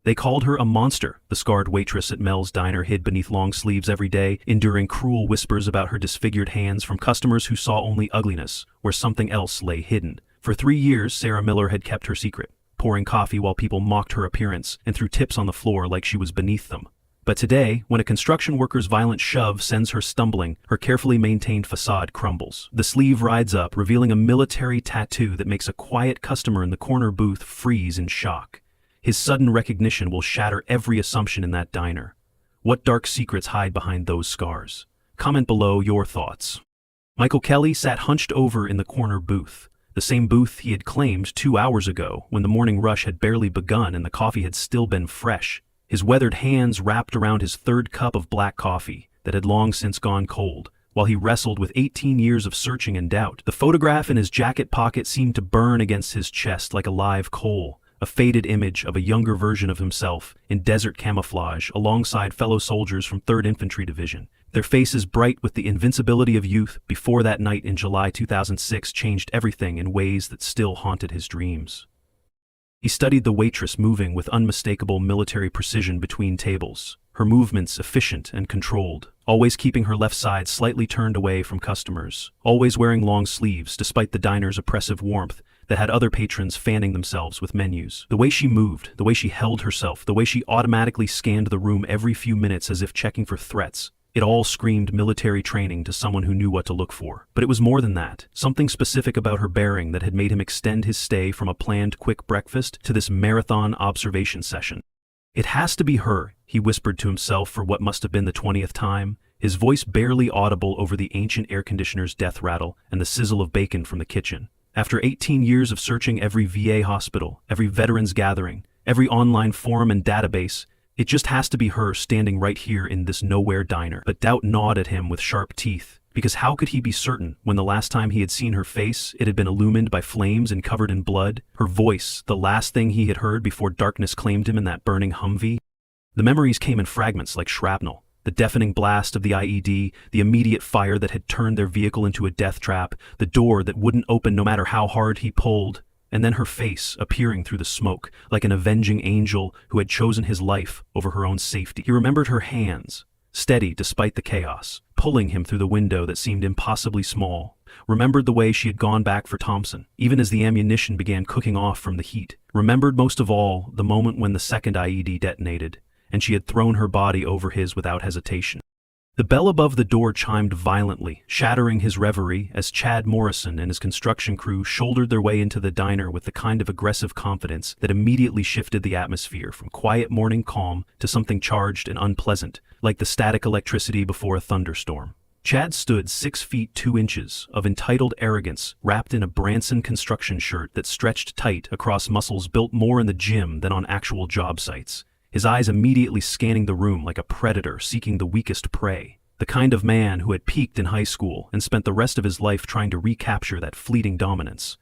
They called her a monster, the scarred waitress at Mel's diner hid beneath long sleeves every day, enduring cruel whispers about her disfigured hands from customers who saw only ugliness, where something else lay hidden. For 3 years, Sarah Miller had kept her secret, pouring coffee while people mocked her appearance and threw tips on the floor like she was beneath them. But today, when a construction worker's violent shove sends her stumbling, her carefully maintained facade crumbles. The sleeve rides up, revealing a military tattoo that makes a quiet customer in the corner booth freeze in shock. His sudden recognition will shatter every assumption in that diner. What dark secrets hide behind those scars? Comment below your thoughts. Michael Kelly sat hunched over in the corner booth, the same booth he had claimed 2 hours ago when the morning rush had barely begun and the coffee had still been fresh. His weathered hands wrapped around his third cup of black coffee that had long since gone cold, while he wrestled with 18 years of searching and doubt. The photograph in his jacket pocket seemed to burn against his chest like a live coal, a faded image of a younger version of himself in desert camouflage alongside fellow soldiers from 3rd Infantry Division, their faces bright with the invincibility of youth before that night in July 2006 changed everything in ways that still haunted his dreams. He studied the waitress moving with unmistakable military precision between tables, her movements efficient and controlled, always keeping her left side slightly turned away from customers, always wearing long sleeves despite the diner's oppressive warmth that had other patrons fanning themselves with menus. The way she moved, the way she held herself, the way she automatically scanned the room every few minutes as if checking for threats, it all screamed military training to someone who knew what to look for. But it was more than that, something specific about her bearing that had made him extend his stay from a planned quick breakfast to this marathon observation session. It has to be her, he whispered to himself for what must have been the 20th time, his voice barely audible over the ancient air conditioner's death rattle and the sizzle of bacon from the kitchen. After 18 years of searching every VA hospital, every veterans gathering, every online forum and database, it just has to be her standing right here in this nowhere diner. But doubt gnawed at him with sharp teeth, because how could he be certain when the last time he had seen her face, it had been illumined by flames and covered in blood, her voice, the last thing he had heard before darkness claimed him in that burning Humvee? The memories came in fragments like shrapnel. The deafening blast of the IED, the immediate fire that had turned their vehicle into a death trap, the door that wouldn't open no matter how hard he pulled, and then her face appearing through the smoke, like an avenging angel who had chosen his life over her own safety. He remembered her hands, steady despite the chaos, pulling him through the window that seemed impossibly small. Remembered the way she had gone back for Thompson, even as the ammunition began cooking off from the heat. Remembered most of all the moment when the second IED detonated, and she had thrown her body over his without hesitation. The bell above the door chimed violently, shattering his reverie as Chad Morrison and his construction crew shouldered their way into the diner with the kind of aggressive confidence that immediately shifted the atmosphere from quiet morning calm to something charged and unpleasant, like the static electricity before a thunderstorm. Chad stood 6 feet 2 inches of entitled arrogance wrapped in a Branson construction shirt that stretched tight across muscles built more in the gym than on actual job sites. His eyes immediately scanning the room like a predator seeking the weakest prey, the kind of man who had peaked in high school and spent the rest of his life trying to recapture that fleeting dominance.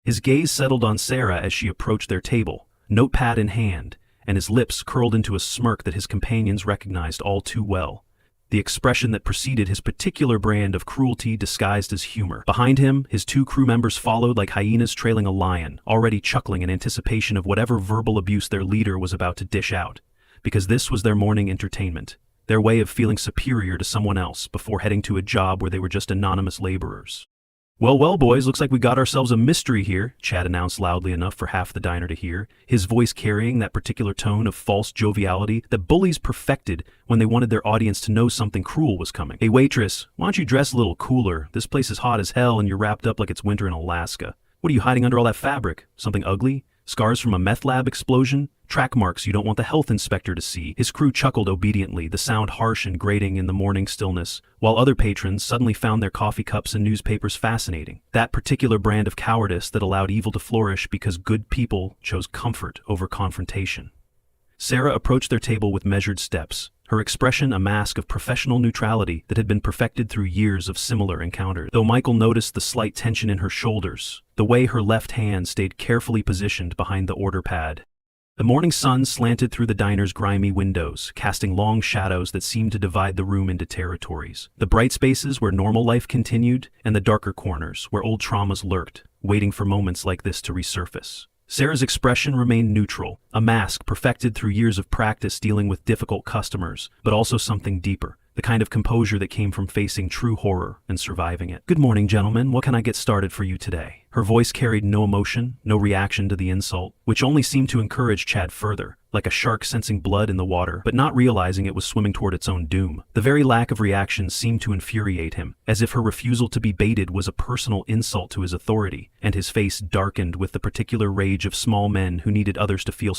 His gaze settled on Sarah as she approached their table, notepad in hand, and his lips curled into a smirk that his companions recognized all too well. The expression that preceded his particular brand of cruelty disguised as humor. Behind him, his 2 crew members followed like hyenas trailing a lion, already chuckling in anticipation of whatever verbal abuse their leader was about to dish out, because this was their morning entertainment, their way of feeling superior to someone else before heading to a job where they were just anonymous laborers. Well, boys, looks like we got ourselves a mystery here," Chad announced loudly enough for half the diner to hear, his voice carrying that particular tone of false joviality that bullies perfected when they wanted their audience to know something cruel was coming. "Hey waitress, why don't you dress a little cooler? This place is hot as hell and you're wrapped up like it's winter in Alaska. What are you hiding under all that fabric? Something ugly? Scars from a meth lab explosion? Track marks you don't want the health inspector to see?" His crew chuckled obediently, the sound harsh and grating in the morning stillness, while other patrons suddenly found their coffee cups and newspapers fascinating. That particular brand of cowardice that allowed evil to flourish because good people chose comfort over confrontation. Sarah approached their table with measured steps, her expression a mask of professional neutrality that had been perfected through years of similar encounters. Though Michael noticed the slight tension in her shoulders, the way her left hand stayed carefully positioned behind the order pad. The morning sun slanted through the diner's grimy windows, casting long shadows that seemed to divide the room into territories. The bright spaces where normal life continued, and the darker corners where old traumas lurked, waiting for moments like this to resurface. Sarah's expression remained neutral, a mask perfected through years of practice dealing with difficult customers, but also something deeper, the kind of composure that came from facing true horror and surviving it. "Good morning, gentlemen. What can I get started for you today?" Her voice carried no emotion, no reaction to the insult, which only seemed to encourage Chad further, like a shark sensing blood in the water, but not realizing it was swimming toward its own doom. The very lack of reaction seemed to infuriate him, as if her refusal to be baited was a personal insult to his authority, and his face darkened with the particular rage of small men who needed others to feel.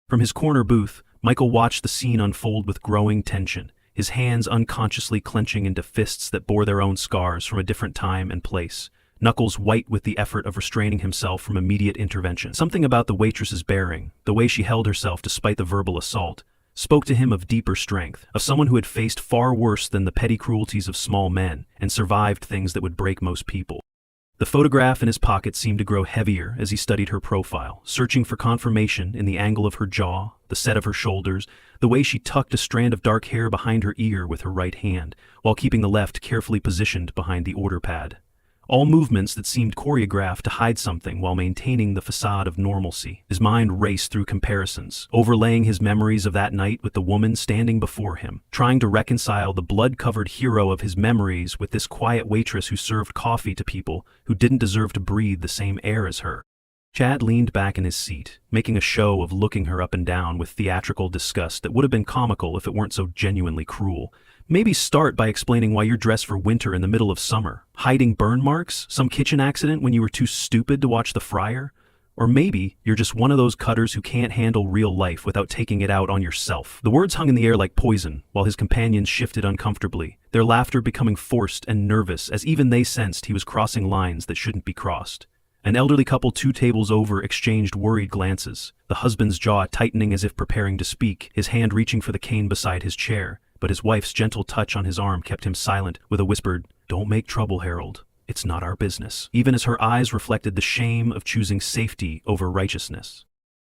From his corner booth, Michael watched the scene unfold with growing tension, his hands unconsciously clenching into fists that bore their own scars from a different time and place, knuckles white with the effort of restraining himself from immediate intervention. Something about the waitress's bearing, the way she held herself despite the verbal assault, spoke to him of deeper strength, of someone who had faced far worse than the petty cruelties of small men and survived things that would break most people. The photograph in his pocket seemed to grow heavier as he studied her profile, searching for confirmation in the angle of her jaw, the set of her shoulders, the way she tucked a strand of dark hair behind her ear with her right hand, while keeping the left carefully positioned behind the order pad. All movements that seemed choreographed to hide something while maintaining the facade of normalcy. His mind raced through comparisons, overlaying his memories of that night with the woman standing before him, trying to reconcile the blood-covered hero of his memories with this quiet waitress who served coffee to people who didn't deserve to breathe the same air as her. Chad leaned back in his seat, making a show of looking her up and down with theatrical disgust that would have been comical if it weren't so genuinely cruel. Maybe start by explaining why you're dressed for winter in the middle of summer. Hiding burn marks? Some kitchen accident when you were too stupid to watch The Friar? Or maybe you're just one of those cutters who can't handle real life without taking it out on yourself. The words hung in the air like poison, while his companions shifted uncomfortably, their laughter becoming forced and nervous as even they sensed he was crossing lines that shouldn't be crossed. An elderly couple 2 tables over exchanged worried glances, the husband's jaw tightening as if preparing to speak, his hand reaching for the cane beside his chair, but his wife's gentle touch on his arm kept him silent with a whispered, "Don't make trouble, Harold. It's not our business," even as her eyes reflected the shame of choosing safety over righteousness.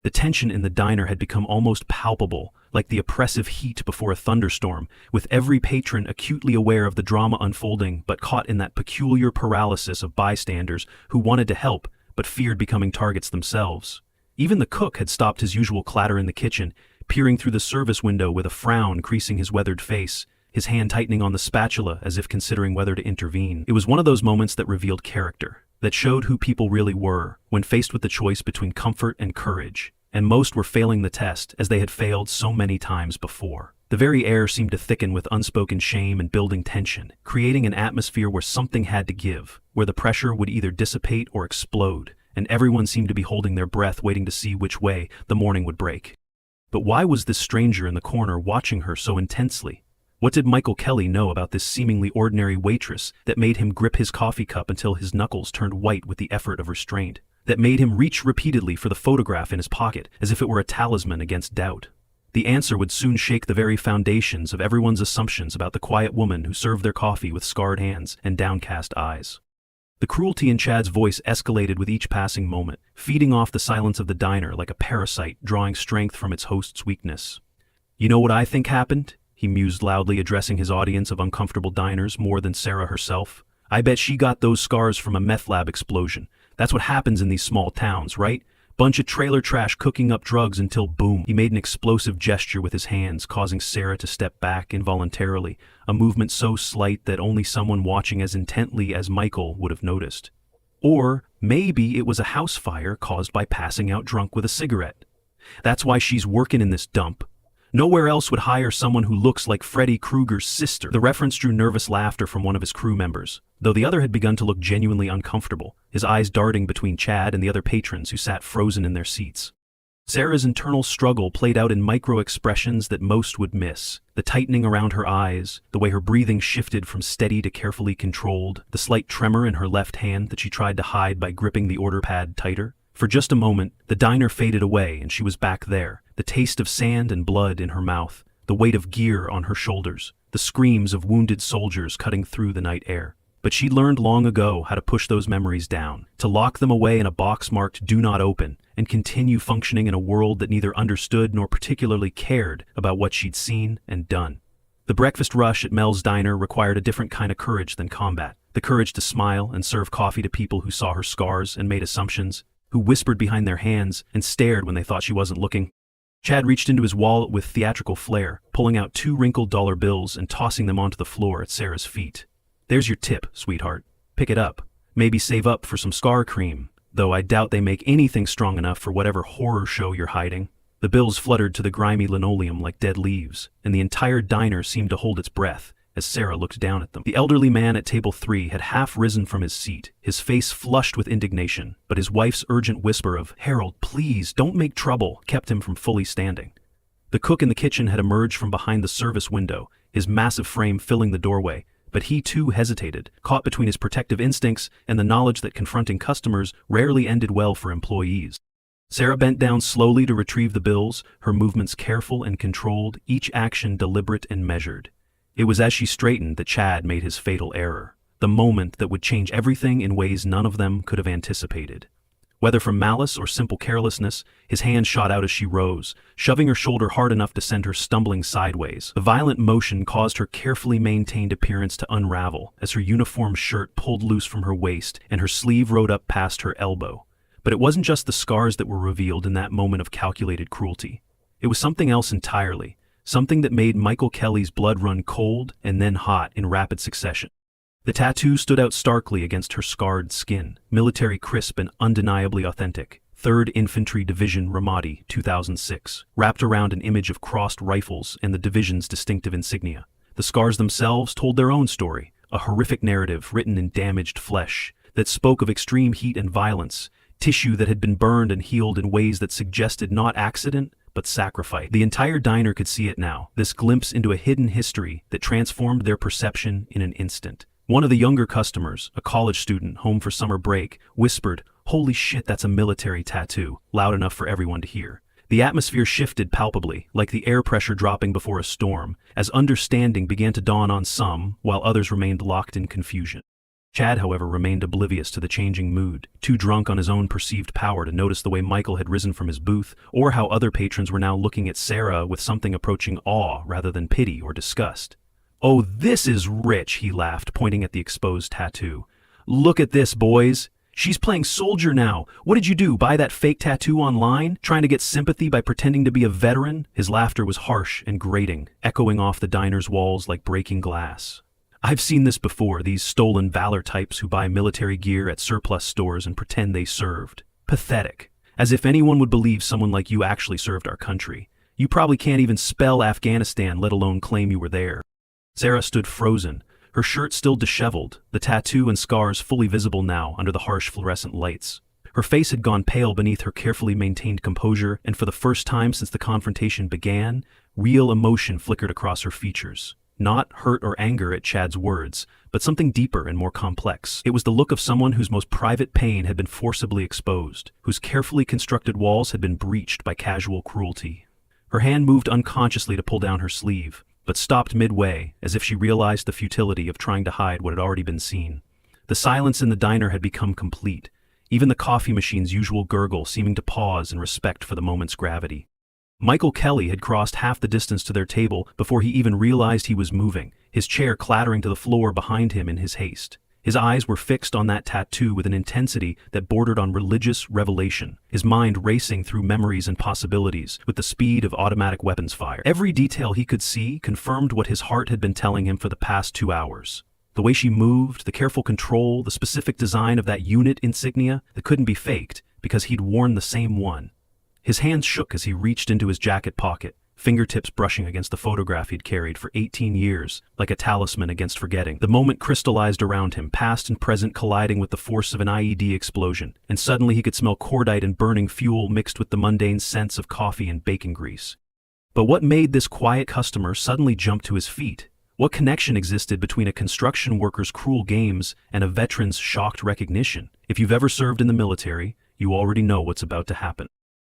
The tension in the diner had become almost palpable, like the oppressive heat before a thunderstorm, with every patron acutely aware of the drama unfolding but caught in that peculiar paralysis of bystanders who wanted to help but feared becoming targets themselves. Even the cook had stopped his usual clatter in the kitchen, peering through the service window with a frown creasing his weathered face, his hand tightening on the spatula as if considering whether to intervene. It was one of those moments that revealed character, that showed who people really were when faced with the choice between comfort and courage, and most were failing the test as they had failed so many times before. The very air seemed to thicken with unspoken shame and building tension, creating an atmosphere where something had to give, where the pressure would either dissipate or explode, and everyone seemed to be holding their breath waiting to see which way the morning would break. But why was this stranger in the corner watching her so intensely? What did Michael Kelly know about this seemingly ordinary waitress that made him grip his coffee cup until his knuckles turned white with the effort of restraint? That made him reach repeatedly for the photograph in his pocket as if it were a talisman against doubt? The answer would soon shake the very foundations of everyone's assumptions about the quiet woman who served their coffee with scarred hands and downcast eyes. The cruelty in Chad's voice escalated with each passing moment, feeding off the silence of the diner like a parasite drawing strength from its host's weakness. "You know what I think happened?" he mused loudly, addressing his audience of uncomfortable diners more than Sarah herself. "I bet she got those scars from a meth lab explosion. That's what happens in these small towns, right? Bunch of trailer trash cooking up drugs until boom." He made an explosive gesture with his hands, causing Sarah to step back involuntarily, a movement so slight that only someone watching as intently as Michael would have noticed. Or maybe it was a house fire caused by passing out drunk with a cigarette. That's why she's working in this dump. Nowhere else would hire someone who looks like Freddy Krueger's sister. The reference drew nervous laughter from one of his crew members, though the other had begun to look genuinely uncomfortable, his eyes darting between Chad and the other patrons who sat frozen in their seats. Sarah's internal struggle played out in micro-expressions that most would miss. The tightening around her eyes, the way her breathing shifted from steady to carefully controlled, the slight tremor in her left hand that she tried to hide by gripping the order pad tighter. For just a moment, the diner faded away and she was back there, the taste of sand and blood in her mouth, the weight of gear on her shoulders, the screams of wounded soldiers cutting through the night air. But she learned long ago how to push those memories down, to lock them away in a box marked "Do Not Open," and continue functioning in a world that neither understood nor particularly cared about what she'd seen and done. The breakfast rush at Mel's diner required a different kind of courage than combat, the courage to smile and serve coffee to people who saw her scars and made assumptions. who whispered behind their hands and stared when they thought she wasn't looking. Chad reached into his wallet with theatrical flair, pulling out 2 wrinkled dollar bills and tossing them onto the floor at Sarah's feet. "There's your tip, sweetheart. Pick it up. Maybe save up for some scar cream, though I doubt they make anything strong enough for whatever horror show you're hiding." The bills fluttered to the grimy linoleum like dead leaves, and the entire diner seemed to hold its breath as Sarah looked down at them. The elderly man at table 3 had half risen from his seat, his face flushed with indignation, but his wife's urgent whisper of, "Harold, please, don't make trouble," kept him from fully standing. The cook in the kitchen had emerged from behind the service window, his massive frame filling the doorway, but he too hesitated, caught between his protective instincts and the knowledge that confronting customers rarely ended well for employees. Sarah bent down slowly to retrieve the bills, her movements careful and controlled, each action deliberate and measured. It was as she straightened that Chad made his fatal error, the moment that would change everything in ways none of them could have anticipated. Whether from malice or simple carelessness, his hand shot out as she rose, shoving her shoulder hard enough to send her stumbling sideways. The violent motion caused her carefully maintained appearance to unravel as her uniform shirt pulled loose from her waist and her sleeve rode up past her elbow. But it wasn't just the scars that were revealed in that moment of calculated cruelty. It was something else entirely, something that made Michael Kelly's blood run cold and then hot in rapid succession. The tattoo stood out starkly against her scarred skin, military crisp and undeniably authentic. 3rd Infantry Division Ramadi, 2006, wrapped around an image of crossed rifles and the division's distinctive insignia. The scars themselves told their own story, a horrific narrative written in damaged flesh that spoke of extreme heat and violence, tissue that had been burned and healed in ways that suggested not accident, but sacrifice. The entire diner could see it now, this glimpse into a hidden history that transformed their perception in an instant. One of the younger customers, a college student home for summer break, whispered, "Holy shit, that's a military tattoo," loud enough for everyone to hear. The atmosphere shifted palpably, like the air pressure dropping before a storm, as understanding began to dawn on some, while others remained locked in confusion. Chad, however, remained oblivious to the changing mood, too drunk on his own perceived power to notice the way Michael had risen from his booth, or how other patrons were now looking at Sarah with something approaching awe rather than pity or disgust. "Oh, this is rich," he laughed, pointing at the exposed tattoo. "Look at this, boys. She's playing soldier now. What did you do, buy that fake tattoo online? Trying to get sympathy by pretending to be a veteran?" His laughter was harsh and grating, echoing off the diner's walls like breaking glass. "I've seen this before, these stolen valor types who buy military gear at surplus stores and pretend they served. Pathetic. As if anyone would believe someone like you actually served our country. You probably can't even spell Afghanistan, let alone claim you were there." Sarah stood frozen, her shirt still disheveled, the tattoo and scars fully visible now under the harsh fluorescent lights. Her face had gone pale beneath her carefully maintained composure, and for the first time since the confrontation began, real emotion flickered across her features. Not hurt or anger at Chad's words, but something deeper and more complex. It was the look of someone whose most private pain had been forcibly exposed, whose carefully constructed walls had been breached by casual cruelty. Her hand moved unconsciously to pull down her sleeve, but stopped midway, as if she realized the futility of trying to hide what had already been seen. The silence in the diner had become complete, even the coffee machine's usual gurgle seeming to pause in respect for the moment's gravity. Michael Kelly had crossed half the distance to their table before he even realized he was moving, his chair clattering to the floor behind him in his haste. His eyes were fixed on that tattoo with an intensity that bordered on religious revelation, his mind racing through memories and possibilities with the speed of automatic weapons fire. Every detail he could see confirmed what his heart had been telling him for the past 2 hours. The way she moved, the careful control, the specific design of that unit insignia that couldn't be faked because he'd worn the same one. His hands shook as he reached into his jacket pocket, fingertips brushing against the photograph he'd carried for 18 years, like a talisman against forgetting. The moment crystallized around him, past and present colliding with the force of an IED explosion, and suddenly he could smell cordite and burning fuel mixed with the mundane scents of coffee and bacon grease. But what made this quiet customer suddenly jump to his feet? What connection existed between a construction worker's cruel games and a veteran's shocked recognition? If you've ever served in the military, you already know what's about to happen.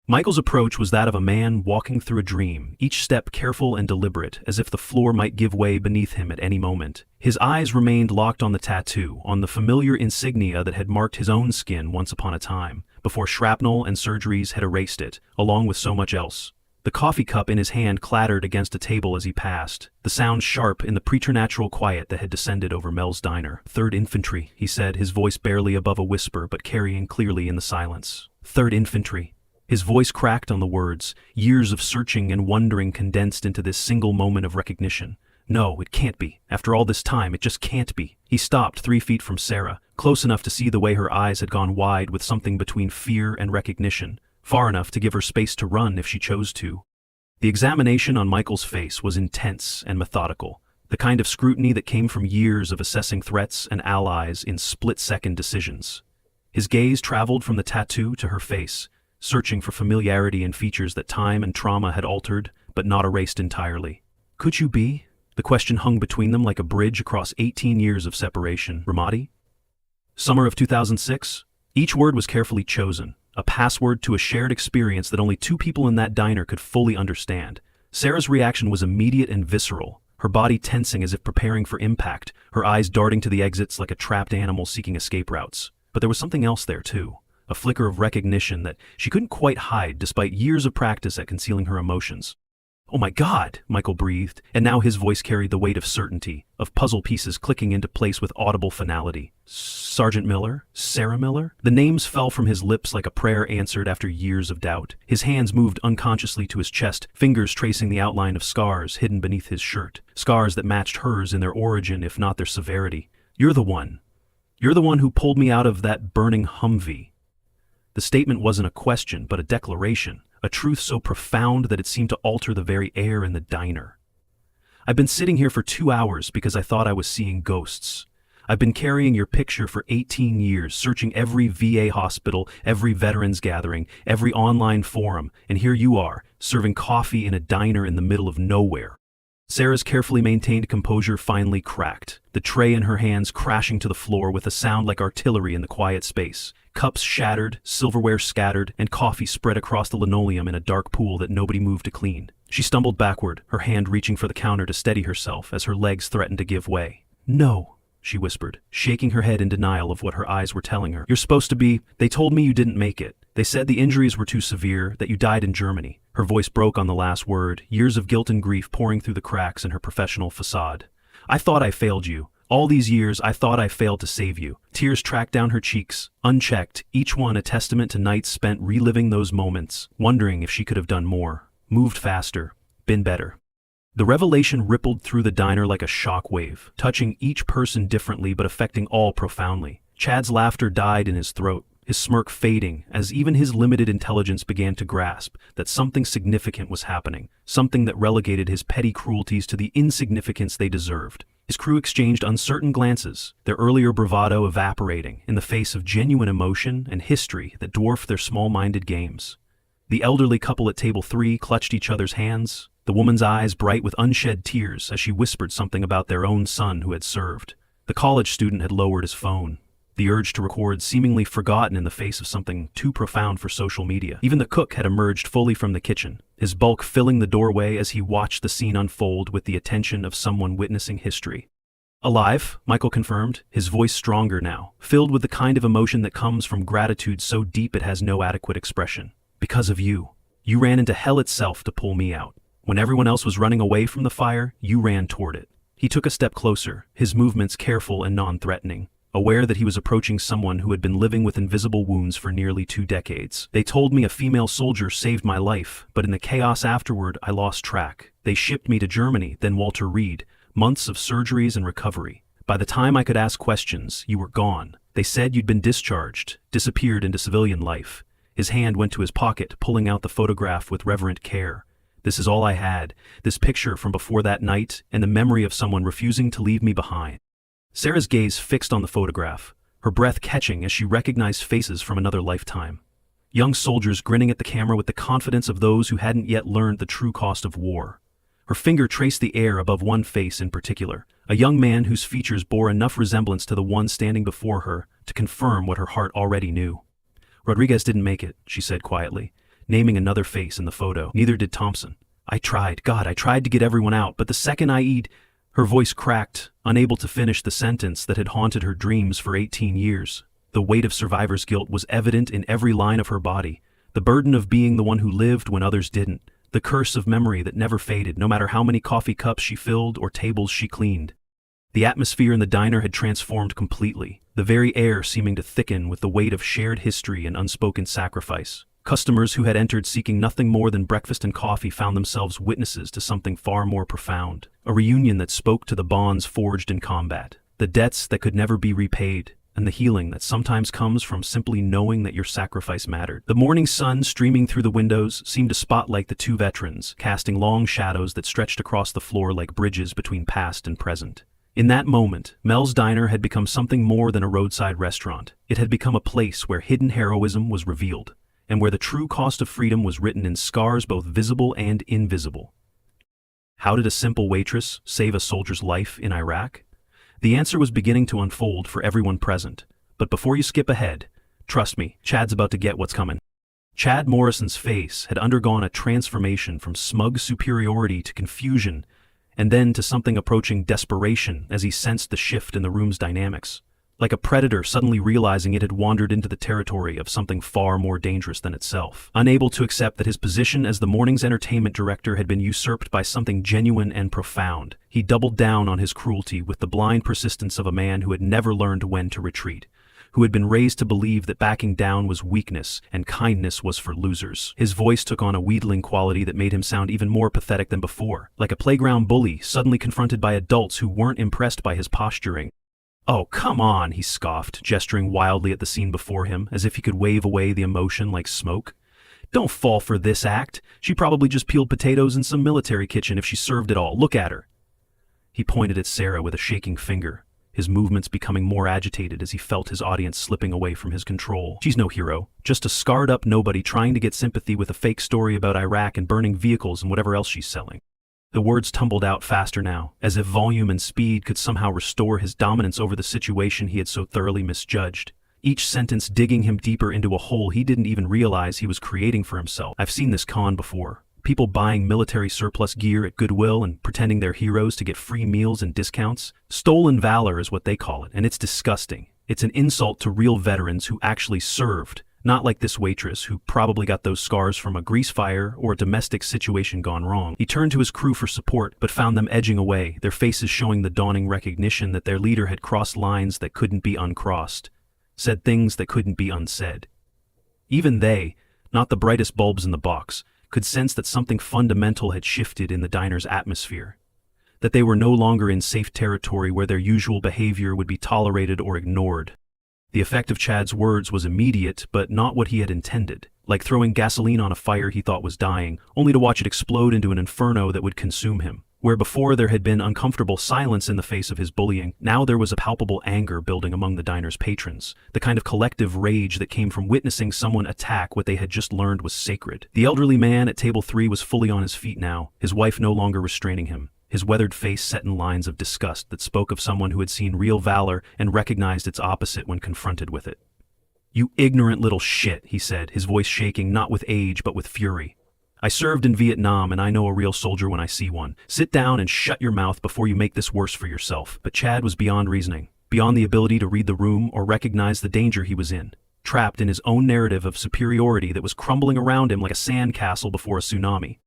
Michael's approach was that of a man walking through a dream, each step careful and deliberate, as if the floor might give way beneath him at any moment. His eyes remained locked on the tattoo, on the familiar insignia that had marked his own skin once upon a time, before shrapnel and surgeries had erased it, along with so much else. The coffee cup in his hand clattered against a table as he passed, the sound sharp in the preternatural quiet that had descended over Mel's diner. "3rd Infantry," he said, his voice barely above a whisper but carrying clearly in the silence. 3rd Infantry. His voice cracked on the words, years of searching and wondering condensed into this single moment of recognition. No, it can't be. After all this time, it just can't be. He stopped 3 feet from Sarah, close enough to see the way her eyes had gone wide with something between fear and recognition, far enough to give her space to run if she chose to. The examination on Michael's face was intense and methodical, the kind of scrutiny that came from years of assessing threats and allies in split-second decisions. His gaze traveled from the tattoo to her face, searching for familiarity in features that time and trauma had altered, but not erased entirely. Could you be? The question hung between them like a bridge across 18 years of separation. Ramadi? Summer of 2006? Each word was carefully chosen, a password to a shared experience that only 2 people in that diner could fully understand. Sarah's reaction was immediate and visceral, her body tensing as if preparing for impact, her eyes darting to the exits like a trapped animal seeking escape routes. But there was something else there too, a flicker of recognition that she couldn't quite hide despite years of practice at concealing her emotions. "Oh my God," Michael breathed, and now his voice carried the weight of certainty, of puzzle pieces clicking into place with audible finality. "Sergeant Miller? Sarah Miller?" The names fell from his lips like a prayer answered after years of doubt. His hands moved unconsciously to his chest, fingers tracing the outline of scars hidden beneath his shirt, scars that matched hers in their origin if not their severity. "You're the one. You're the one who pulled me out of that burning Humvee." The statement wasn't a question, but a declaration. A truth so profound that it seemed to alter the very air in the diner. "I've been sitting here for 2 hours because I thought I was seeing ghosts. I've been carrying your picture for 18 years, searching every VA hospital, every veterans gathering, every online forum, and here you are, serving coffee in a diner in the middle of nowhere." Sarah's carefully maintained composure finally cracked, the tray in her hands crashing to the floor with a sound like artillery in the quiet space. Cups shattered, silverware scattered, and coffee spread across the linoleum in a dark pool that nobody moved to clean. She stumbled backward, her hand reaching for the counter to steady herself as her legs threatened to give way. "No," she whispered, shaking her head in denial of what her eyes were telling her. "You're supposed to be. They told me you didn't make it. They said the injuries were too severe, that you died in Germany." Her voice broke on the last word, years of guilt and grief pouring through the cracks in her professional facade. "I thought I failed you. All these years, I thought I failed to save you." Tears tracked down her cheeks, unchecked, each one a testament to nights spent reliving those moments, wondering if she could have done more, moved faster, been better. The revelation rippled through the diner like a shock wave, touching each person differently but affecting all profoundly. Chad's laughter died in his throat, his smirk fading as even his limited intelligence began to grasp that something significant was happening, something that relegated his petty cruelties to the insignificance they deserved. His crew exchanged uncertain glances, their earlier bravado evaporating in the face of genuine emotion and history that dwarfed their small-minded games. The elderly couple at table 3 clutched each other's hands, the woman's eyes bright with unshed tears as she whispered something about their own son who had served. The college student had lowered his phone, the urge to record seemingly forgotten in the face of something too profound for social media. Even the cook had emerged fully from the kitchen, his bulk filling the doorway as he watched the scene unfold with the attention of someone witnessing history. "Alive," Michael confirmed, his voice stronger now, filled with the kind of emotion that comes from gratitude so deep it has no adequate expression. "Because of you. You ran into hell itself to pull me out. When everyone else was running away from the fire, you ran toward it." He took a step closer, his movements careful and non-threatening, aware that he was approaching someone who had been living with invisible wounds for nearly 2 decades. "They told me a female soldier saved my life, but in the chaos afterward I lost track. They shipped me to Germany, then Walter Reed, months of surgeries and recovery. By the time I could ask questions, you were gone. They said you'd been discharged, disappeared into civilian life." His hand went to his pocket, pulling out the photograph with reverent care. "This is all I had, this picture from before that night, and the memory of someone refusing to leave me behind." Sarah's gaze fixed on the photograph, her breath catching as she recognized faces from another lifetime. Young soldiers grinning at the camera with the confidence of those who hadn't yet learned the true cost of war. Her finger traced the air above one face in particular, a young man whose features bore enough resemblance to the one standing before her to confirm what her heart already knew. "Rodriguez didn't make it," she said quietly, naming another face in the photo. "Neither did Thompson. I tried to get everyone out, but the second I..." Her voice cracked, unable to finish the sentence that had haunted her dreams for 18 years. The weight of survivor's guilt was evident in every line of her body, the burden of being the one who lived when others didn't, the curse of memory that never faded no matter how many coffee cups she filled or tables she cleaned. The atmosphere in the diner had transformed completely, the very air seeming to thicken with the weight of shared history and unspoken sacrifice. Customers who had entered seeking nothing more than breakfast and coffee found themselves witnesses to something far more profound, a reunion that spoke to the bonds forged in combat, the debts that could never be repaid, and the healing that sometimes comes from simply knowing that your sacrifice mattered. The morning sun streaming through the windows seemed to spotlight the two veterans, casting long shadows that stretched across the floor like bridges between past and present. In that moment, Mel's Diner had become something more than a roadside restaurant. It had become a place where hidden heroism was revealed, and where the true cost of freedom was written in scars both visible and invisible. How did a simple waitress save a soldier's life in Iraq? The answer was beginning to unfold for everyone present. But before you skip ahead, trust me, Chad's about to get what's coming. Chad Morrison's face had undergone a transformation from smug superiority to confusion, and then to something approaching desperation as he sensed the shift in the room's dynamics. Like a predator suddenly realizing it had wandered into the territory of something far more dangerous than itself. Unable to accept that his position as the morning's entertainment director had been usurped by something genuine and profound, he doubled down on his cruelty with the blind persistence of a man who had never learned when to retreat, who had been raised to believe that backing down was weakness and kindness was for losers. His voice took on a wheedling quality that made him sound even more pathetic than before, like a playground bully suddenly confronted by adults who weren't impressed by his posturing. "Oh, come on," he scoffed, gesturing wildly at the scene before him, as if he could wave away the emotion like smoke. "Don't fall for this act. She probably just peeled potatoes in some military kitchen if she served it all. Look at her." He pointed at Sarah with a shaking finger, his movements becoming more agitated as he felt his audience slipping away from his control. "She's no hero, just a scarred-up nobody trying to get sympathy with a fake story about Iraq and burning vehicles and whatever else she's selling." The words tumbled out faster now, as if volume and speed could somehow restore his dominance over the situation he had so thoroughly misjudged, each sentence digging him deeper into a hole he didn't even realize he was creating for himself. "I've seen this con before. People buying military surplus gear at Goodwill and pretending they're heroes to get free meals and discounts. Stolen valor is what they call it, and it's disgusting. It's an insult to real veterans who actually served, not like this waitress who probably got those scars from a grease fire or a domestic situation gone wrong." He turned to his crew for support, but found them edging away, their faces showing the dawning recognition that their leader had crossed lines that couldn't be uncrossed, said things that couldn't be unsaid. Even they, not the brightest bulbs in the box, could sense that something fundamental had shifted in the diner's atmosphere, that they were no longer in safe territory where their usual behavior would be tolerated or ignored. The effect of Chad's words was immediate, but not what he had intended. Like throwing gasoline on a fire he thought was dying, only to watch it explode into an inferno that would consume him. Where before there had been uncomfortable silence in the face of his bullying, now there was a palpable anger building among the diner's patrons, the kind of collective rage that came from witnessing someone attack what they had just learned was sacred. The elderly man at table 3 was fully on his feet now, his wife no longer restraining him, his weathered face set in lines of disgust that spoke of someone who had seen real valor and recognized its opposite when confronted with it. "You ignorant little shit," he said, his voice shaking not with age but with fury. "I served in Vietnam and I know a real soldier when I see one. Sit down and shut your mouth before you make this worse for yourself." But Chad was beyond reasoning, beyond the ability to read the room or recognize the danger he was in, trapped in his own narrative of superiority that was crumbling around him like a sandcastle before a tsunami.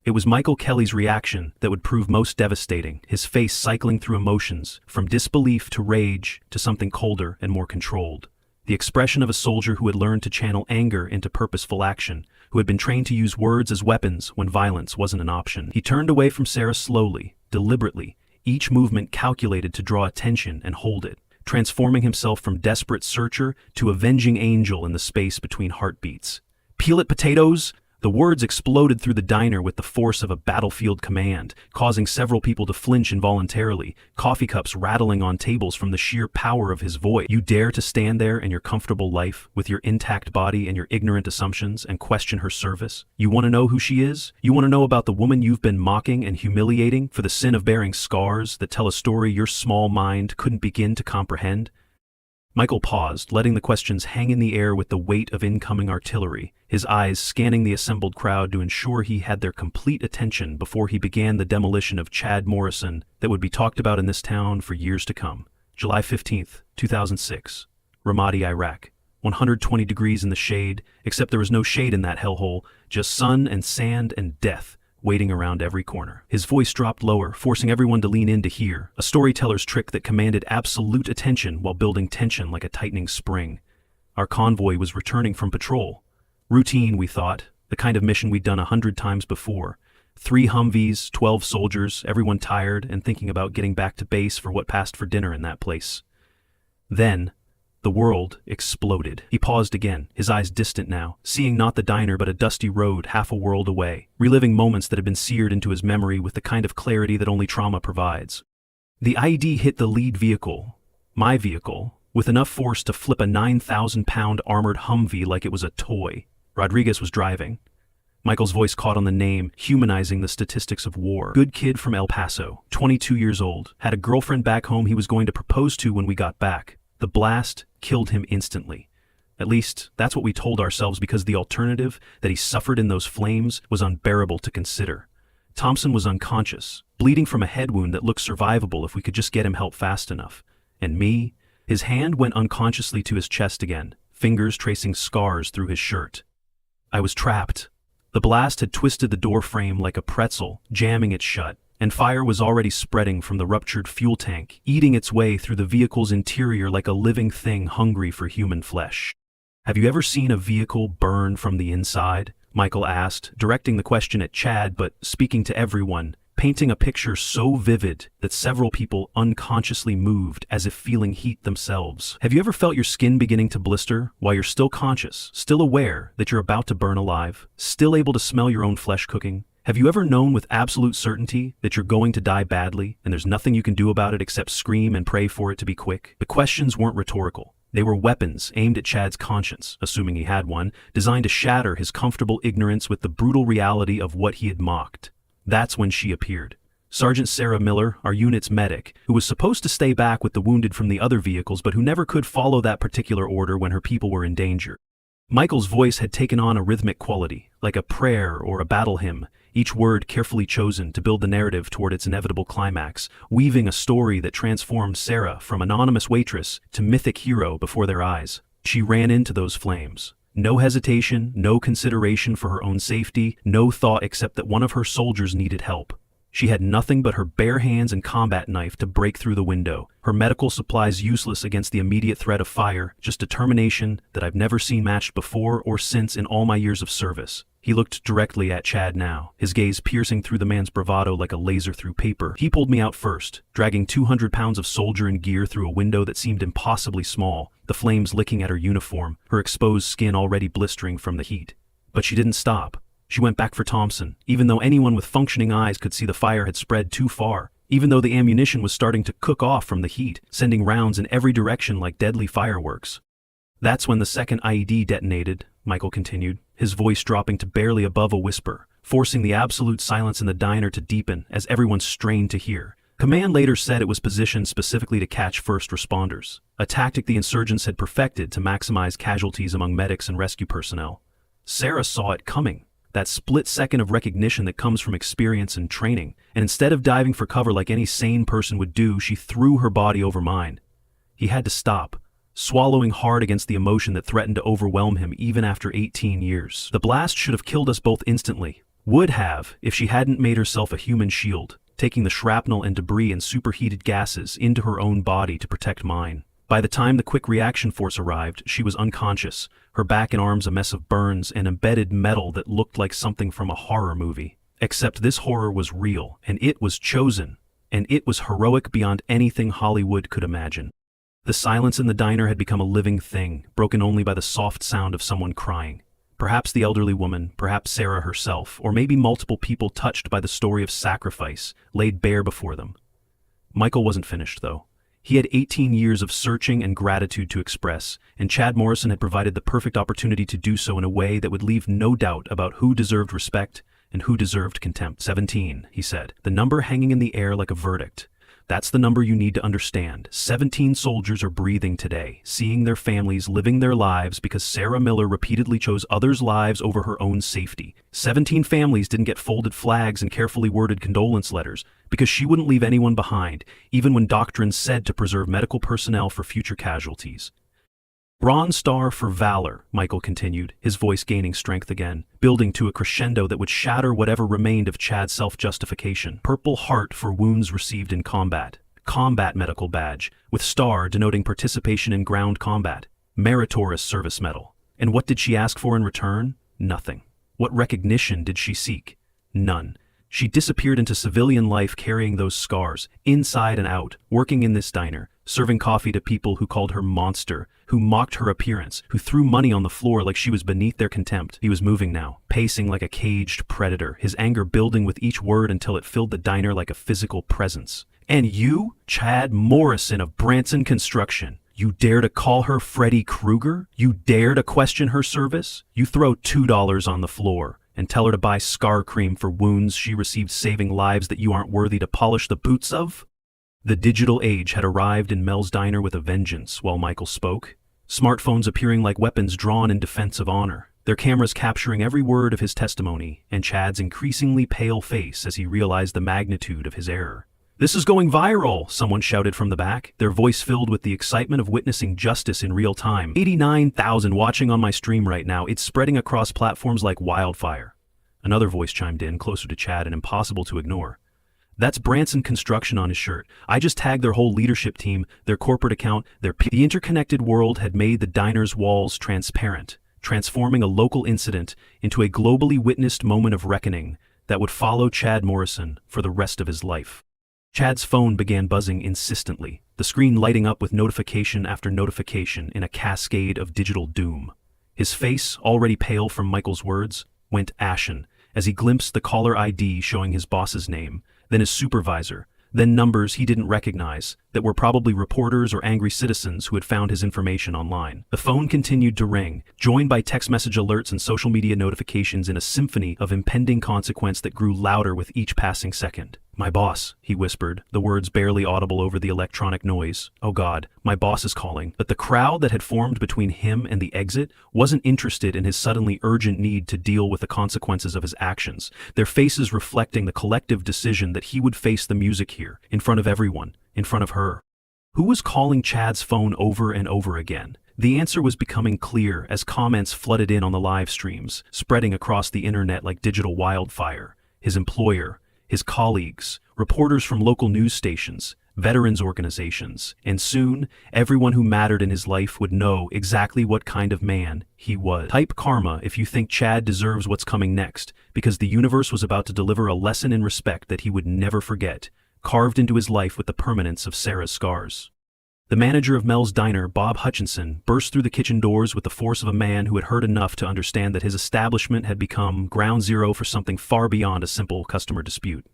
It was Michael Kelly's reaction that would prove most devastating, his face cycling through emotions, from disbelief to rage to something colder and more controlled. The expression of a soldier who had learned to channel anger into purposeful action, who had been trained to use words as weapons when violence wasn't an option. He turned away from Sarah slowly, deliberately, each movement calculated to draw attention and hold it, transforming himself from desperate searcher to avenging angel in the space between heartbeats. "Peel it, potatoes!" The words exploded through the diner with the force of a battlefield command, causing several people to flinch involuntarily, coffee cups rattling on tables from the sheer power of his voice. "You dare to stand there in your comfortable life, with your intact body and your ignorant assumptions, and question her service? You want to know who she is? You want to know about the woman you've been mocking and humiliating for the sin of bearing scars that tell a story your small mind couldn't begin to comprehend?" Michael paused, letting the questions hang in the air with the weight of incoming artillery, his eyes scanning the assembled crowd to ensure he had their complete attention before he began the demolition of Chad Morrison that would be talked about in this town for years to come. July 15th, 2006. Ramadi, Iraq. 120 degrees in the shade, except there was no shade in that hellhole, just sun and sand and death, waiting around every corner. His voice dropped lower, forcing everyone to lean in to hear, a storyteller's trick that commanded absolute attention while building tension like a tightening spring. Our convoy was returning from patrol. Routine, we thought, the kind of mission we'd done 100 times before. 3 Humvees, 12 soldiers, everyone tired and thinking about getting back to base for what passed for dinner in that place. Then, the world exploded. He paused again, his eyes distant now, seeing not the diner but a dusty road half a world away, reliving moments that had been seared into his memory with the kind of clarity that only trauma provides. The IED hit the lead vehicle, my vehicle, with enough force to flip a 9,000-pound armored Humvee like it was a toy. Rodriguez was driving. Michael's voice caught on the name, humanizing the statistics of war. Good kid from El Paso, 22 years old, had a girlfriend back home he was going to propose to when we got back. The blast killed him instantly. At least, that's what we told ourselves, because the alternative, that he suffered in those flames, was unbearable to consider. Thompson was unconscious, bleeding from a head wound that looked survivable if we could just get him help fast enough. And me? His hand went unconsciously to his chest again, fingers tracing scars through his shirt. I was trapped. The blast had twisted the door frame like a pretzel, jamming it shut, and fire was already spreading from the ruptured fuel tank, eating its way through the vehicle's interior like a living thing hungry for human flesh. Have you ever seen a vehicle burn from the inside? Michael asked, directing the question at Chad but speaking to everyone, painting a picture so vivid that several people unconsciously moved as if feeling heat themselves. Have you ever felt your skin beginning to blister while you're still conscious, still aware that you're about to burn alive, still able to smell your own flesh cooking? Have you ever known with absolute certainty that you're going to die badly and there's nothing you can do about it except scream and pray for it to be quick? The questions weren't rhetorical. They were weapons aimed at Chad's conscience, assuming he had one, designed to shatter his comfortable ignorance with the brutal reality of what he had mocked. That's when she appeared. Sergeant Sarah Miller, our unit's medic, who was supposed to stay back with the wounded from the other vehicles but who never could follow that particular order when her people were in danger. Michael's voice had taken on a rhythmic quality, like a prayer or a battle hymn, each word carefully chosen to build the narrative toward its inevitable climax, weaving a story that transformed Sarah from anonymous waitress to mythic hero before their eyes. She ran into those flames. No hesitation, no consideration for her own safety, no thought except that one of her soldiers needed help. She had nothing but her bare hands and combat knife to break through the window, her medical supplies useless against the immediate threat of fire, just determination that I've never seen matched before or since in all my years of service. He looked directly at Chad now, his gaze piercing through the man's bravado like a laser through paper. He pulled me out first, dragging 200 pounds of soldier and gear through a window that seemed impossibly small, the flames licking at her uniform, her exposed skin already blistering from the heat. But she didn't stop. She went back for Thompson, even though anyone with functioning eyes could see the fire had spread too far, even though the ammunition was starting to cook off from the heat, sending rounds in every direction like deadly fireworks. That's when the second IED detonated, Michael continued, his voice dropping to barely above a whisper, forcing the absolute silence in the diner to deepen as everyone strained to hear. Command later said it was positioned specifically to catch first responders, a tactic the insurgents had perfected to maximize casualties among medics and rescue personnel. Sarah saw it coming, that split second of recognition that comes from experience and training, and instead of diving for cover like any sane person would do, she threw her body over mine. He had to stop, swallowing hard against the emotion that threatened to overwhelm him even after 18 years. The blast should have killed us both instantly. Would have, if she hadn't made herself a human shield, taking the shrapnel and debris and superheated gases into her own body to protect mine. By the time the quick reaction force arrived, she was unconscious, her back and arms a mess of burns and embedded metal that looked like something from a horror movie. Except this horror was real, and it was chosen, and it was heroic beyond anything Hollywood could imagine. The silence in the diner had become a living thing, broken only by the soft sound of someone crying. Perhaps the elderly woman, perhaps Sarah herself, or maybe multiple people touched by the story of sacrifice laid bare before them. Michael wasn't finished, though. He had 18 years of searching and gratitude to express, and Chad Morrison had provided the perfect opportunity to do so in a way that would leave no doubt about who deserved respect and who deserved contempt. 17, he said, the number hanging in the air like a verdict. That's the number you need to understand. 17 soldiers are breathing today, seeing their families living their lives because Sarah Miller repeatedly chose others' lives over her own safety. 17 families didn't get folded flags and carefully worded condolence letters because she wouldn't leave anyone behind, even when doctrine said to preserve medical personnel for future casualties. Bronze star for valor, Michael continued, his voice gaining strength again, building to a crescendo that would shatter whatever remained of Chad's self-justification. Purple heart for wounds received in combat. Combat medical badge, with star denoting participation in ground combat. Meritorious service medal. And what did she ask for in return? Nothing. What recognition did she seek? None. She disappeared into civilian life carrying those scars, inside and out, working in this diner, serving coffee to people who called her monster, who mocked her appearance, who threw money on the floor like she was beneath their contempt. He was moving now, pacing like a caged predator, his anger building with each word until it filled the diner like a physical presence. And you, Chad Morrison of Branson Construction, you dare to call her Freddy Krueger? You dare to question her service? You throw $2 on the floor and tell her to buy scar cream for wounds she received saving lives that you aren't worthy to polish the boots of? The digital age had arrived in Mel's diner with a vengeance while Michael spoke, smartphones appearing like weapons drawn in defense of honor, their cameras capturing every word of his testimony and Chad's increasingly pale face as he realized the magnitude of his error. "This is going viral," someone shouted from the back, their voice filled with the excitement of witnessing justice in real time. 89,000 watching on my stream right now. It's spreading across platforms like wildfire. Another voice chimed in, closer to Chad and impossible to ignore. "That's Branson Construction on his shirt. I just tagged their whole leadership team, their corporate account, The interconnected world had made the diner's walls transparent, transforming a local incident into a globally witnessed moment of reckoning that would follow Chad Morrison for the rest of his life." Chad's phone began buzzing insistently, the screen lighting up with notification after notification in a cascade of digital doom. His face, already pale from Michael's words, went ashen as he glimpsed the caller ID showing his boss's name, then his supervisor, then numbers he didn't recognize that were probably reporters or angry citizens who had found his information online. The phone continued to ring, joined by text message alerts and social media notifications in a symphony of impending consequence that grew louder with each passing second. "My boss," he whispered, the words barely audible over the electronic noise. "Oh God, my boss is calling." But the crowd that had formed between him and the exit wasn't interested in his suddenly urgent need to deal with the consequences of his actions, their faces reflecting the collective decision that he would face the music here, in front of everyone, in front of her. Who was calling Chad's phone over and over again? The answer was becoming clear as comments flooded in on the live streams, spreading across the internet like digital wildfire. His employer, his colleagues, reporters from local news stations, veterans organizations, and soon, everyone who mattered in his life would know exactly what kind of man he was. Type karma if you think Chad deserves what's coming next, because the universe was about to deliver a lesson in respect that he would never forget, carved into his life with the permanence of Sarah's scars. The manager of Mel's diner, Bob Hutchinson, burst through the kitchen doors with the force of a man who had heard enough to understand that his establishment had become ground zero for something far beyond a simple customer dispute.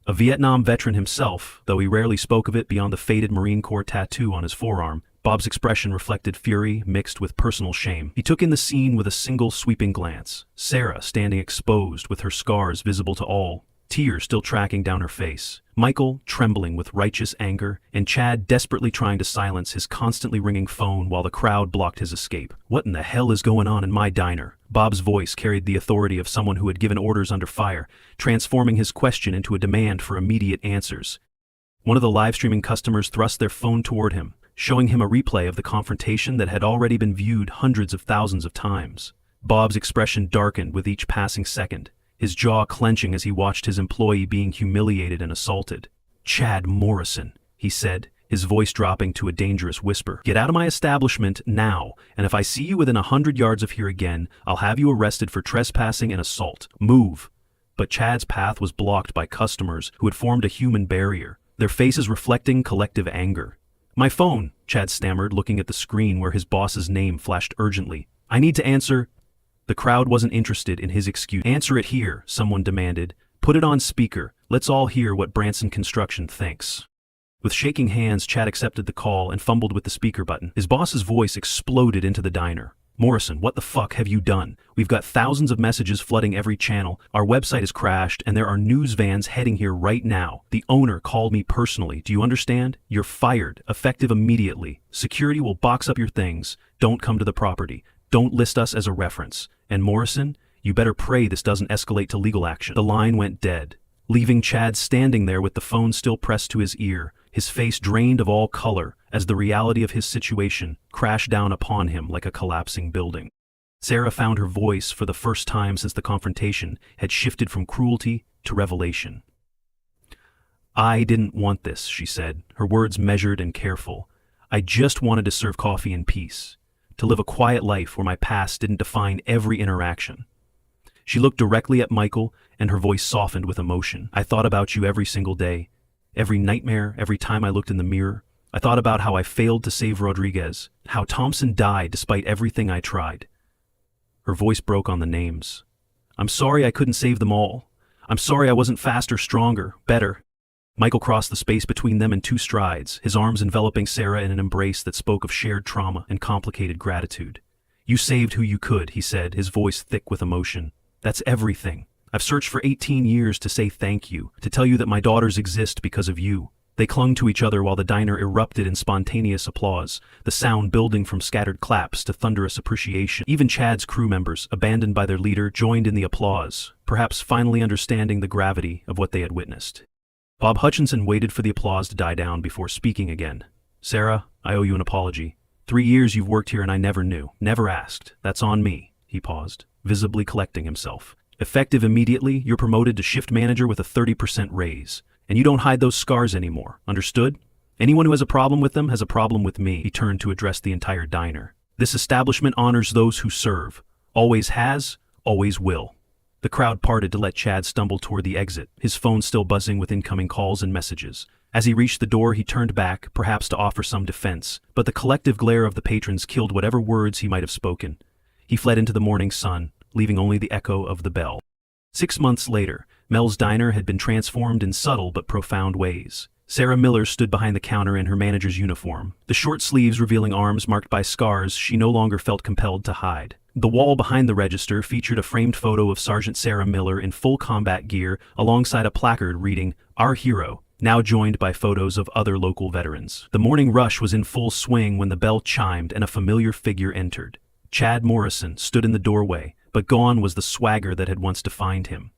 A Vietnam veteran himself, though he rarely spoke of it beyond the faded Marine Corps tattoo on his forearm, Bob's expression reflected fury mixed with personal shame. He took in the scene with a single sweeping glance. Sarah standing exposed with her scars visible to all, tears still tracking down her face. Michael trembling with righteous anger, and Chad desperately trying to silence his constantly ringing phone while the crowd blocked his escape. "What in the hell is going on in my diner?" Bob's voice carried the authority of someone who had given orders under fire, transforming his question into a demand for immediate answers. One of the live streaming customers thrust their phone toward him, showing him a replay of the confrontation that had already been viewed hundreds of thousands of times. Bob's expression darkened with each passing second, his jaw clenching as he watched his employee being humiliated and assaulted. "Chad Morrison," he said, his voice dropping to a dangerous whisper. "Get out of my establishment now, and if I see you within 100 yards of here again, I'll have you arrested for trespassing and assault. Move." But Chad's path was blocked by customers who had formed a human barrier, their faces reflecting collective anger. "My phone," Chad stammered, looking at the screen where his boss's name flashed urgently. "I need to answer." The crowd wasn't interested in his excuse. "Answer it here," someone demanded. "Put it on speaker. Let's all hear what Branson Construction thinks." With shaking hands, Chad accepted the call and fumbled with the speaker button. His boss's voice exploded into the diner. "Morrison, what the fuck have you done? We've got thousands of messages flooding every channel. Our website has crashed and there are news vans heading here right now. The owner called me personally. Do you understand? You're fired, effective immediately. Security will box up your things. Don't come to the property. Don't list us as a reference. And Morrison, you better pray this doesn't escalate to legal action." The line went dead, leaving Chad standing there with the phone still pressed to his ear, his face drained of all color as the reality of his situation crashed down upon him like a collapsing building. Sarah found her voice for the first time since the confrontation had shifted from cruelty to revelation. "I didn't want this," she said, her words measured and careful. "I just wanted to serve coffee in peace, to live a quiet life where my past didn't define every interaction." She looked directly at Michael, and her voice softened with emotion. "I thought about you every single day, every nightmare, every time I looked in the mirror. I thought about how I failed to save Rodriguez, how Thompson died despite everything I tried." Her voice broke on the names. "I'm sorry I couldn't save them all. I'm sorry I wasn't faster, stronger, better." Michael crossed the space between them in 2 strides, his arms enveloping Sarah in an embrace that spoke of shared trauma and complicated gratitude. "You saved who you could," he said, his voice thick with emotion. "That's everything. I've searched for 18 years to say thank you, to tell you that my daughters exist because of you." They clung to each other while the diner erupted in spontaneous applause, the sound building from scattered claps to thunderous appreciation. Even Chad's crew members, abandoned by their leader, joined in the applause, perhaps finally understanding the gravity of what they had witnessed. Bob Hutchinson waited for the applause to die down before speaking again. "Sarah, I owe you an apology. 3 years you've worked here and I never knew, never asked. That's on me." He paused, visibly collecting himself. "Effective immediately, you're promoted to shift manager with a 30% raise. And you don't hide those scars anymore, understood? Anyone who has a problem with them has a problem with me." He turned to address the entire diner. "This establishment honors those who serve. Always has, always will." The crowd parted to let Chad stumble toward the exit, his phone still buzzing with incoming calls and messages. As he reached the door, he turned back, perhaps to offer some defense, but the collective glare of the patrons killed whatever words he might have spoken. He fled into the morning sun, leaving only the echo of the bell. 6 months later, Mel's diner had been transformed in subtle but profound ways. Sarah Miller stood behind the counter in her manager's uniform, the short sleeves revealing arms marked by scars she no longer felt compelled to hide. The wall behind the register featured a framed photo of Sergeant Sarah Miller in full combat gear alongside a placard reading, "Our Hero," now joined by photos of other local veterans. The morning rush was in full swing when the bell chimed and a familiar figure entered. Chad Morrison stood in the doorway, but gone was the swagger that had once defined him.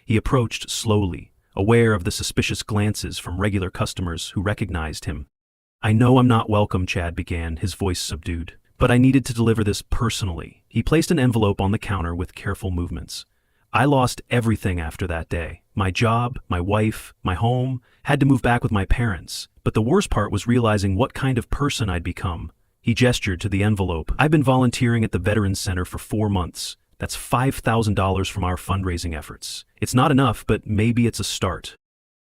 He approached slowly, aware of the suspicious glances from regular customers who recognized him. "I know I'm not welcome," Chad began, his voice subdued, "but I needed to deliver this personally." He placed an envelope on the counter with careful movements. "I lost everything after that day. My job, my wife, my home, had to move back with my parents. But the worst part was realizing what kind of person I'd become." He gestured to the envelope. "I've been volunteering at the Veterans Center for 4 months. That's $5,000 from our fundraising efforts. It's not enough, but maybe it's a start."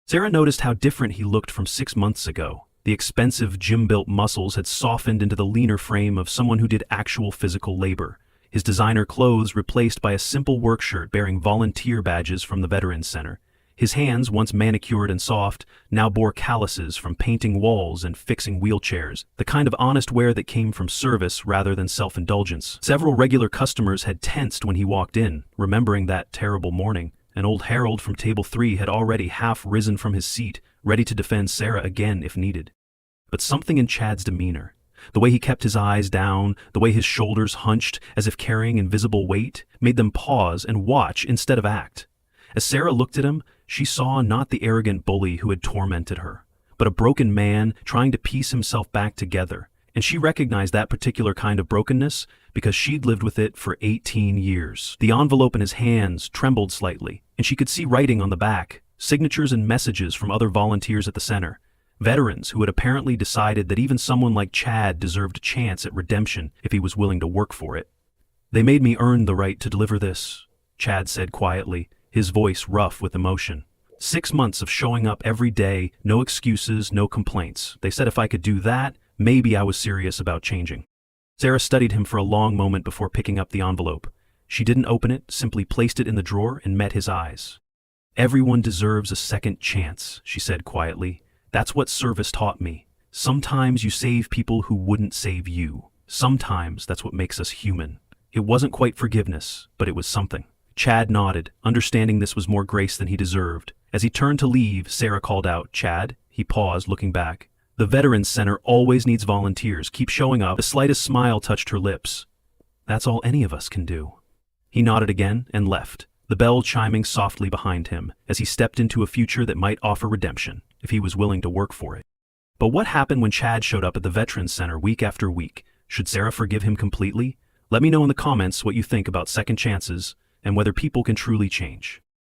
Sarah noticed how different he looked from 6 months ago. The expensive, gym-built muscles had softened into the leaner frame of someone who did actual physical labor. His designer clothes replaced by a simple work shirt bearing volunteer badges from the Veterans Center. His hands, once manicured and soft, now bore calluses from painting walls and fixing wheelchairs, the kind of honest wear that came from service rather than self-indulgence. Several regular customers had tensed when he walked in, remembering that terrible morning, and old Harold from Table 3 had already half risen from his seat, ready to defend Sarah again if needed. But something in Chad's demeanor, the way he kept his eyes down, the way his shoulders hunched as if carrying invisible weight, made them pause and watch instead of act. As Sarah looked at him, she saw not the arrogant bully who had tormented her, but a broken man trying to piece himself back together, and she recognized that particular kind of brokenness because she'd lived with it for 18 years. The envelope in his hands trembled slightly, and she could see writing on the back, signatures and messages from other volunteers at the center, veterans who had apparently decided that even someone like Chad deserved a chance at redemption if he was willing to work for it. "They made me earn the right to deliver this," Chad said quietly, his voice rough with emotion. 6 months of showing up every day, no excuses, no complaints. They said if I could do that, maybe I was serious about changing. Sarah studied him for a long moment before picking up the envelope. She didn't open it, simply placed it in the drawer and met his eyes. "Everyone deserves a second chance," she said quietly. "That's what service taught me. Sometimes you save people who wouldn't save you. Sometimes that's what makes us human." It wasn't quite forgiveness, but it was something. Chad nodded, understanding this was more grace than he deserved. As he turned to leave, Sarah called out, "Chad?" He paused, looking back. "The Veterans Center always needs volunteers. Keep showing up." The slightest smile touched her lips. "That's all any of us can do." He nodded again and left, the bell chiming softly behind him as he stepped into a future that might offer redemption if he was willing to work for it. But what happened when Chad showed up at the Veterans Center week after week? Should Sarah forgive him completely? Let me know in the comments what you think about second chances and whether people can truly change.